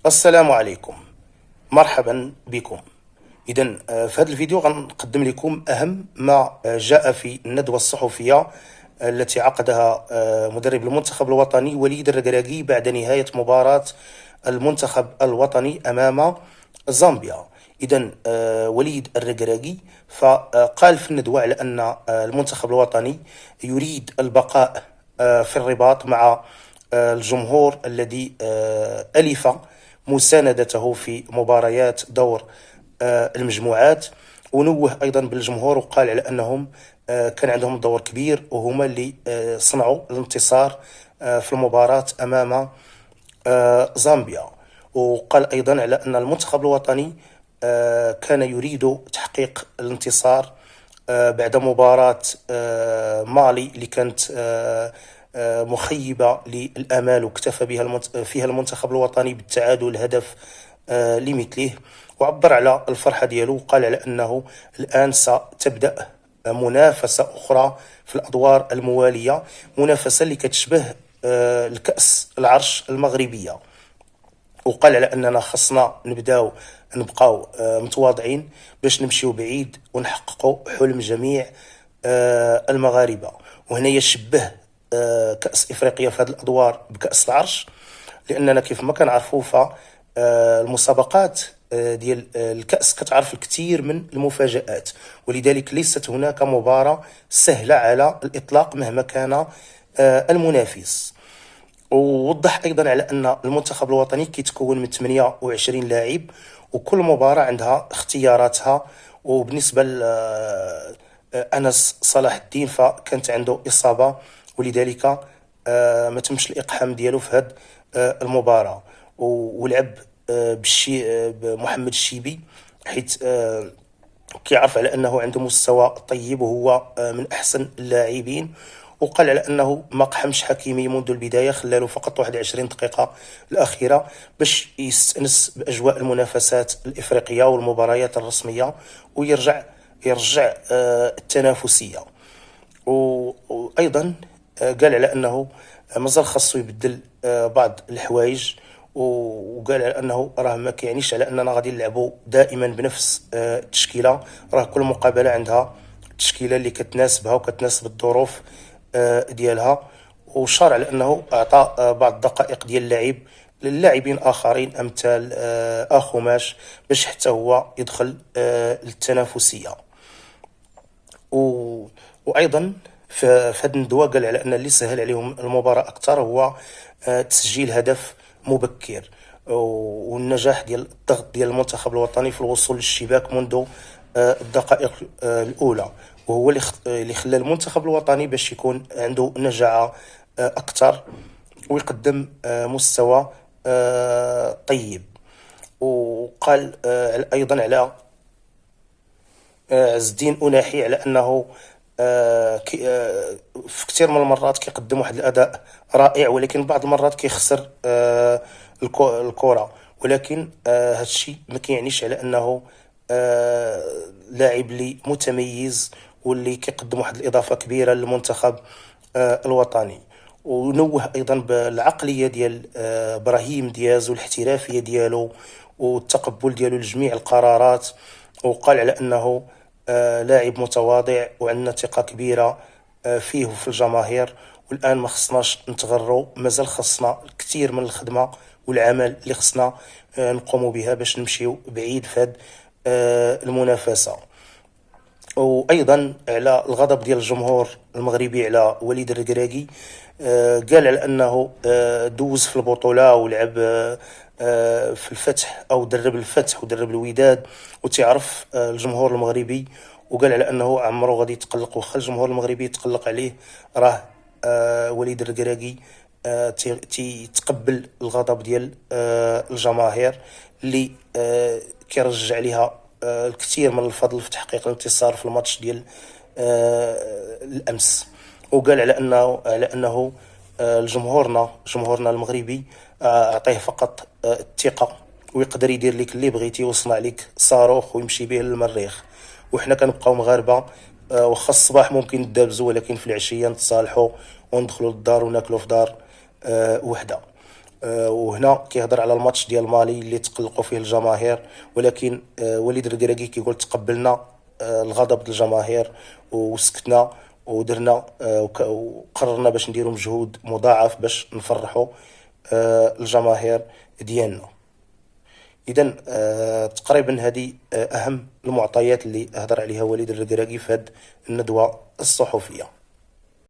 السلام عليكم، مرحبا بكم. إذا في هذا الفيديو غنقدم لكم أهم ما جاء في الندوة الصحفية التي عقدها مدرب المنتخب الوطني وليد الركراكي بعد نهاية مباراة المنتخب الوطني أمام زامبيا. إذا وليد الركراكي فقال في الندوة على أن المنتخب الوطني يريد البقاء في الرباط مع الجمهور الذي ألف مساندته في مباريات دور المجموعات، ونوه أيضا بالجمهور وقال على أنهم كان عندهم دور كبير وهما اللي صنعوا الانتصار في المباراة أمام زامبيا. وقال أيضا على أن المنتخب الوطني كان يريد تحقيق الانتصار بعد مباراة مالي اللي كانت مخيبة للآمال، واكتفى بها فيها المنتخب الوطني بالتعادل هدف لمثله. وعبر على الفرحة ديالو وقال على أنه الآن ستبدأ منافسة أخرى في الأدوار الموالية، منافسة اللي كتشبه الكأس العرش المغربية. وقال على أننا خصنا نبقاو متواضعين باش نمشيو بعيد ونحققوا حلم جميع المغاربة. وهنا يشبه كأس إفريقيا في هذه الأدوار بكأس العرش، لأننا كيف ما كنعرفوا فالمسابقات ديال الكأس كتعرف الكثير من المفاجآت، ولذلك ليست هناك مباراة سهلة على الإطلاق مهما كان المنافس. ووضح أيضا على أن المنتخب الوطني كيتكون من 28 لاعب، وكل مباراة عندها اختياراتها. وبالنسبة لأنس صلاح الدين فكانت عنده إصابة، ولذلك ما تمش الإقحام ديالو في هذه المباراة، ولعب بمحمد الشيبي حيث كيعرف على أنه عنده مستوى طيب وهو من أحسن اللاعبين. وقال على أنه ما قحمش حكيمي منذ البداية، خلاله فقط 21 دقيقة الأخيرة باش يستأنس بأجواء المنافسات الإفريقية والمباريات الرسمية ويرجع التنافسية. وأيضا قال على أنه مازال خاصو يبدل بعض الحوايج، وقال على انه راه ما كيعنيش على اننا غادي نلعبوا دائما بنفس التشكيله، راه كل مقابله عندها التشكيله اللي كتناسبها وكتناسب الظروف ديالها. وشار على انه اعطى بعض الدقائق ديال اللعب للاعبين اخرين امثال اخوماش باش حتى هو يدخل للتنافسيه. وايضا في هذه الندوه قال على ان اللي سهل عليهم المباراه اكثر هو تسجيل هدف مبكر والنجاح ديال الضغط ديال المنتخب الوطني في الوصول للشباك منذ الدقائق الاولى، وهو اللي خلى المنتخب الوطني باش يكون عنده نجاعه اكثر ويقدم مستوى طيب. وقال ايضا على عز الدين أناحي على أنه في كثير من المرات كيقدم واحد الأداء رائع، ولكن بعض المرات كيخسر الكرة. ولكن هذا الشيء ما كيعنيش على أنه لاعب اللي متميز واللي كيقدم واحد الإضافة كبيرة للمنتخب الوطني. ونوه أيضا بالعقلية ديال إبراهيم دياز والاحترافية ديالو والتقبل ديالو لجميع القرارات. وقال على أنه لاعب متواضع وعندنا ثقة كبيرة فيه وفي الجماهير، والآن ما خصناش نتغروا، مازال خصنا الكثير من الخدمة والعمل اللي خصنا نقوموا بها باش نمشيو بعيد في هذه المنافسة. وأيضا على الغضب ديال الجمهور المغربي على وليد الركراكي، قال على أنه دوز في البطولة ولعب في الفتح أو درب الفتح ودرب الوداد وتعرف الجمهور المغربي. وقال على أنه عمره غادي يتقلق، وخا الجمهور المغربي يتقلق عليه راه وليد الركراكي تيتقبل الغضب ديال الجماهير اللي كيرجع عليها الكثير من الفضل في تحقيق الانتصار في الماتش ديال الأمس. وقال على أنه جمهورنا المغربي أعطيه فقط الثقة ويقدر يدير لك اللي بغيتي ويصنع لك صاروخ ويمشي به للمريخ، وحنا كنبقاو مغاربة واخا الصباح ممكن ندابزو ولكن في العشية نتصالحوا وندخلوا للدار وناكلوا في دار وحده. وهنا كيهضر على الماتش ديال مالي اللي تقلقوا فيه الجماهير، ولكن وليد الركراكي كيقول تقبلنا الغضب ديال الجماهير وسكتنا ودرنا وقررنا باش نديروا مجهود مضاعف باش نفرحوا الجماهير ديالنا. اذا تقريبا هذه اهم المعطيات اللي هضر عليها وليد الركراكي في هذه الندوة الصحفية.